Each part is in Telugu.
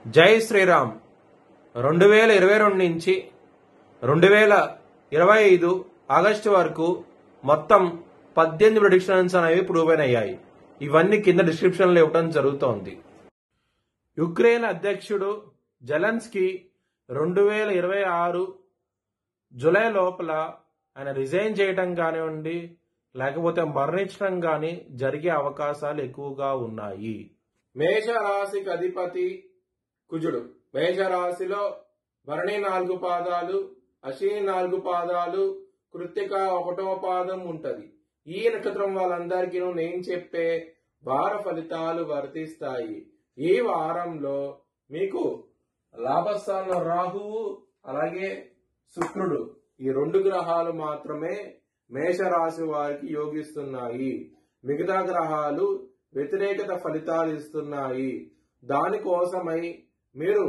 జై శ్రీరామ్. 2022 నుంచి 2025 ఆగస్టు వరకు మొత్తం 18 ప్రెడిక్షన్స్ అనేవి ప్రూవ్ అయ్యాయి. ఇవన్నీ కింద డిస్క్రిప్షన్లో ఇవ్వడం జరుగుతోంది. యుక్రెయిన్ అధ్యక్షుడు జెలెన్స్కీ 2026 జూలై లోపల ఆయన రిజైన్ చేయటం కానివ్వండి, లేకపోతే మరణించడం కానీ జరిగే అవకాశాలు ఎక్కువగా ఉన్నాయి. మేషరాశికి అధిపతి కుజుడు. మేషరాశిలో భరణి 4 పాదాలు, అశ్విని 4 పాదాలు, కృత్తిక 1వ పాదం ఉంటది. ఈ నక్షత్రం వాళ్ళందరికీ నేను చెప్పే వార ఫలితాలు వర్తిస్తాయి. ఈ వారంలో మీకు లాభస్థానంలో రాహువు అలాగే శుక్రుడు, ఈ 2 గ్రహాలు మాత్రమే మేషరాశి వారికి యోగిస్తున్నాయి. మిగతా గ్రహాలు వ్యతిరేకత ఫలితాలు ఇస్తున్నాయి. దానికోసమై మీరు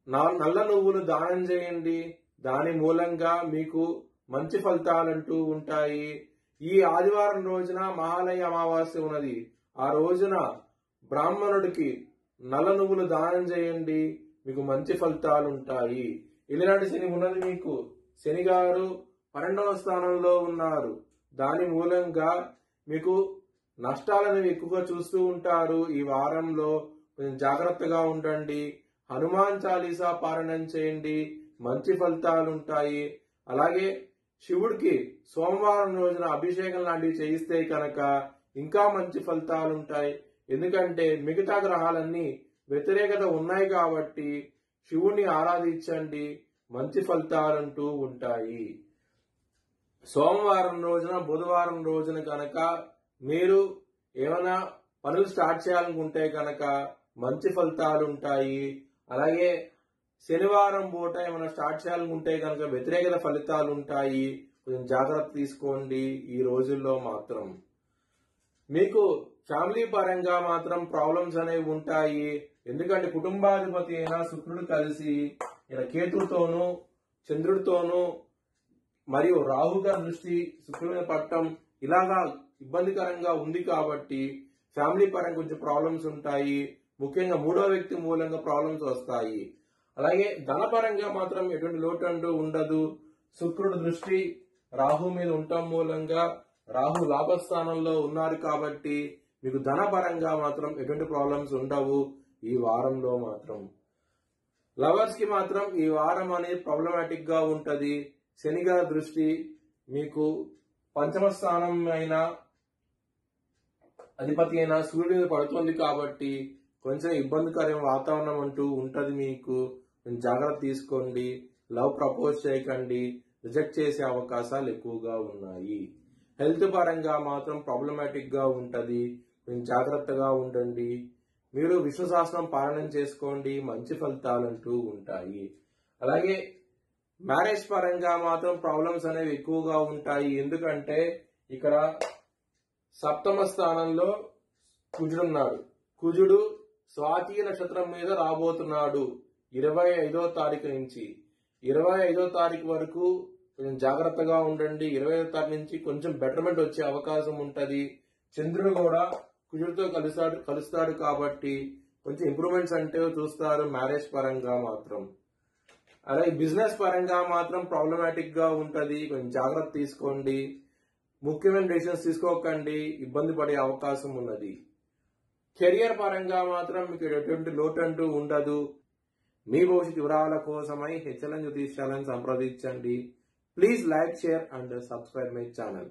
నల్ల నువ్వులు దానం చేయండి. దాని మూలంగా మీకు మంచి ఫలితాలంటూ ఉంటాయి. ఈ ఆదివారం రోజున మహాలయ అమావాస్య ఉన్నది. ఆ రోజున బ్రాహ్మణుడికి నల్ల నువ్వులు దానం చేయండి, మీకు మంచి ఫలితాలు ఉంటాయి. ఇలాంటి శని ఉన్నది మీకు. శని గారు 12వ స్థానంలో ఉన్నారు. దాని మూలంగా మీకు నష్టాలను ఎక్కువగా చూస్తూ ఉంటారు. ఈ వారంలో కొంచెం జాగ్రత్తగా ఉండండి. హనుమాన్ చాలీసా పారాయణం చేయండి, మంచి ఫలితాలు ఉంటాయి. అలాగే శివుడికి సోమవారం రోజున అభిషేకం లాంటివి చేయిస్తే కనుక ఇంకా మంచి ఫలితాలు ఉంటాయి. ఎందుకంటే మిగతా గ్రహాలన్నీ వ్యతిరేకత ఉన్నాయి కాబట్టి శివుణ్ణి ఆరాధించండి, మంచి ఫలితాలంటూ ఉంటాయి. సోమవారం రోజున బుధవారం రోజున కనుక మీరు ఏమైనా పనులు స్టార్ట్ చేయాలనుకుంటే కనుక మంచి ఫలితాలు ఉంటాయి. అలాగే శనివారం పూట ఏమైనా స్టార్ట్ చేయాలనుకుంటే కనుక వ్యతిరేకత ఫలితాలు ఉంటాయి. కొంచెం జాగ్రత్త తీసుకోండి. ఈ రోజుల్లో మాత్రం మీకు ఫ్యామిలీ పరంగా మాత్రం ప్రాబ్లమ్స్ అనేవి ఉంటాయి. ఎందుకంటే కుటుంబాధిపతి అయిన శుక్రుడు కలిసి కేతుతోనూ చంద్రుడితోనూ మరియు రాహుగా దృష్టి శుక్రుడి మీద పట్టడం ఇలాగా ఇబ్బందికరంగా ఉంది కాబట్టి ఫ్యామిలీ పరంగా కొంచెం ప్రాబ్లమ్స్ ఉంటాయి. ముఖ్యంగా 3వ వ్యక్తి మూలంగా ప్రాబ్లమ్స్ వస్తాయి. అలాగే ధనపరంగా మాత్రం ఎటువంటి లోటు అంటూ ఉండదు. శుక్రుడు దృష్టి రాహు మీద ఉండటం మూలంగా రాహు లాభస్థానంలో ఉన్నారు కాబట్టి మీకు ధనపరంగా మాత్రం ఎటువంటి ప్రాబ్లమ్స్ ఉండవు. ఈ వారంలో మాత్రం లవర్స్ కి మాత్రం ఈ వారం అనేది ప్రాబ్లమాటిక్ గా ఉంటది. శనిగా దృష్టి మీకు 5వ స్థానం అయిన అధిపతి అయిన సూర్యుడి మీద పడుతుంది కాబట్టి కొంచెం ఇబ్బందికరమైన వాతావరణం అంటూ ఉంటది. మీకు జాగ్రత్త తీసుకోండి. లవ్ ప్రపోజ్ చేయకండి, రిజెక్ట్ చేసే అవకాశాలు ఎక్కువగా ఉన్నాయి. హెల్త్ పరంగా మాత్రం ప్రాబ్లమాటిక్ గా ఉంటది. కొంచెం జాగ్రత్తగా ఉండండి. మీరు విష్ణు సహస్రం పారాయణం చేసుకోండి, మంచి ఫలితాలంటూ ఉంటాయి. అలాగే మ్యారేజ్ పరంగా మాత్రం ప్రాబ్లమ్స్ అనేవి ఎక్కువగా ఉంటాయి. ఎందుకంటే ఇక్కడ 7వ స్థానంలో కుజుడున్నాడు. కుజుడు స్వాతి నక్షత్రం మీద రాబోతున్నాడు 25వ తారీఖు నుంచి. 25వ తారీఖు వరకు కొంచెం జాగ్రత్తగా ఉండండి. 25వ తారీఖు నుంచి కొంచెం బెటర్మెంట్ వచ్చే అవకాశం ఉంటది. చంద్రుడు కూడా కుజుడితో కలుస్తాడు కాబట్టి కొంచెం ఇంప్రూవ్మెంట్స్ అంటే చూస్తారు మ్యారేజ్ పరంగా మాత్రం. అలాగే బిజినెస్ పరంగా మాత్రం ప్రాబ్లమాటిక్ గా ఉంటది. కొంచెం జాగ్రత్త తీసుకోండి. ముఖ్యమైన డెసిషన్స్ తీసుకోకండి, ఇబ్బంది పడే అవకాశం ఉన్నది. కెరియర్ పరంగా మాత్రం మీకు ఎటువంటి లోటు అంటూ ఉండదు. మీ భవిష్యత్ వివరాల కోసమై హెచ్ఎల్ఎన్ జ్యోతిష్యాలను సంప్రదించండి. Please like, share and subscribe my channel.